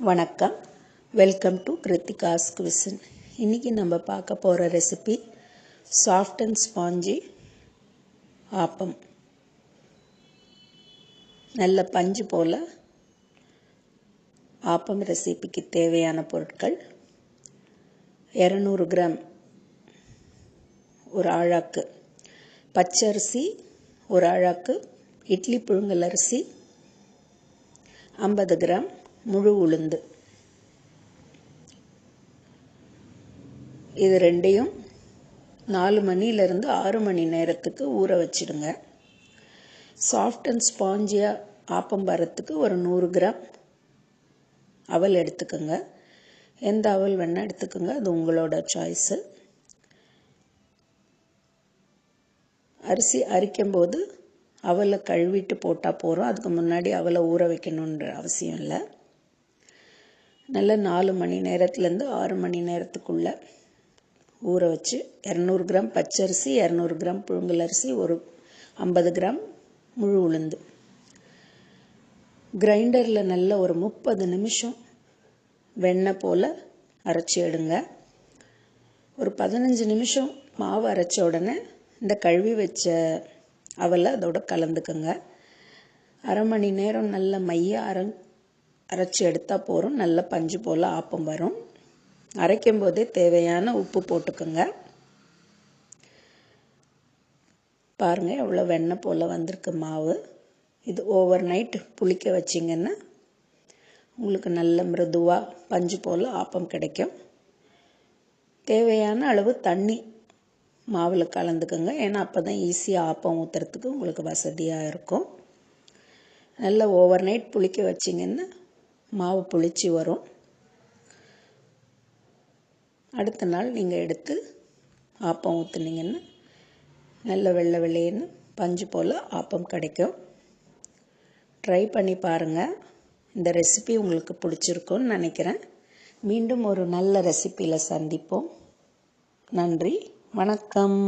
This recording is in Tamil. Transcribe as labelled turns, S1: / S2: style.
S1: வணக்கம், வெல்கம் டு கிருத்திகாஸ் குவிசன். இன்றைக்கி நம்ம பார்க்க போகிற recipe soft and spongy appam. நல்ல பஞ்சு போல் ஆப்பம் ரெசிபிக்கு தேவையான பொருட்கள்: 200 கிராம் ஒரு ஆழாக்கு பச்சரிசி, ஒரு ஆழாக்கு இட்லி புழுங்கல் அரிசி, 50 கிராம் முழு உளுந்து. இது ரெண்டையும் 4 மணிலேருந்து 6 மணி நேரத்துக்கு ஊற வச்சிடுங்க. சாஃப்ட் அண்ட் ஸ்பாஞ்சியாக ஆப்பம் வரத்துக்கு ஒரு 100 கிராம் அவல் எடுத்துக்கோங்க. எந்த அவல் வேணால் எடுத்துக்கோங்க, அது உங்களோட சாய்ஸு. அரிசி அரைக்கும்போது அவலை கழுவிட்டு போட்டால் போகிறோம், அதுக்கு முன்னாடி அவலை ஊற வைக்கணுன்ற அவசியம் இல்லை. நல்ல 4 மணி நேரத்துலேருந்து 6 மணி நேரத்துக்குள்ளே ஊற வச்சு 200 கிராம் பச்சரிசி, 200 கிராம் புழுங்கல் அரிசி, ஒரு 50 கிராம் முழு உளுந்து கிரைண்டரில் நல்ல ஒரு 30 நிமிஷம் வெண்ணெய் போல் அரைச்சி எடுங்க. ஒரு 15 நிமிஷம் மாவு அரைச்ச உடனே இந்த கழுவி வச்ச அவலை அதோட கலந்துக்குங்க. அரை மணி நேரம் நல்ல மையாக அரைச்சி எடுத்தால் போகிறோம், நல்ல பஞ்சு போல் ஆப்பம் வரும். அரைக்கும் போதே தேவையான உப்பு போட்டுக்கோங்க. பாருங்கள் எவ்வளோ வெண்ணெய் போல் வந்திருக்கு மாவு. இது ஓவர் நைட் புளிக்க வச்சிங்கன்னா உங்களுக்கு நல்ல மிருதுவாக பஞ்சு போல் ஆப்பம் கிடைக்கும். தேவையான அளவு தண்ணி மாவில் கலந்துக்குங்க, ஏன்னா அப்போ தான் ஈஸியாக ஆப்பம் ஊற்றுறதுக்கு உங்களுக்கு வசதியாக இருக்கும். நல்ல ஓவர் நைட் புளிக்க வச்சிங்கன்னா மாவு புளிச்சு வரும். அடுத்த நாள் நீங்கள் எடுத்து ஆப்பம் ஊற்றுனீங்கன்னா நல்ல வெள்ளை வெள்ளைன்னு பஞ்சு போல் ஆப்பம் கிடைக்கும். ட்ரை பண்ணி பாருங்கள். இந்த ரெசிபி உங்களுக்கு பிடிச்சிருக்குன்னு நினைக்கிறேன். மீண்டும் ஒரு நல்ல ரெசிபியில் சந்திப்போம். நன்றி, வணக்கம்.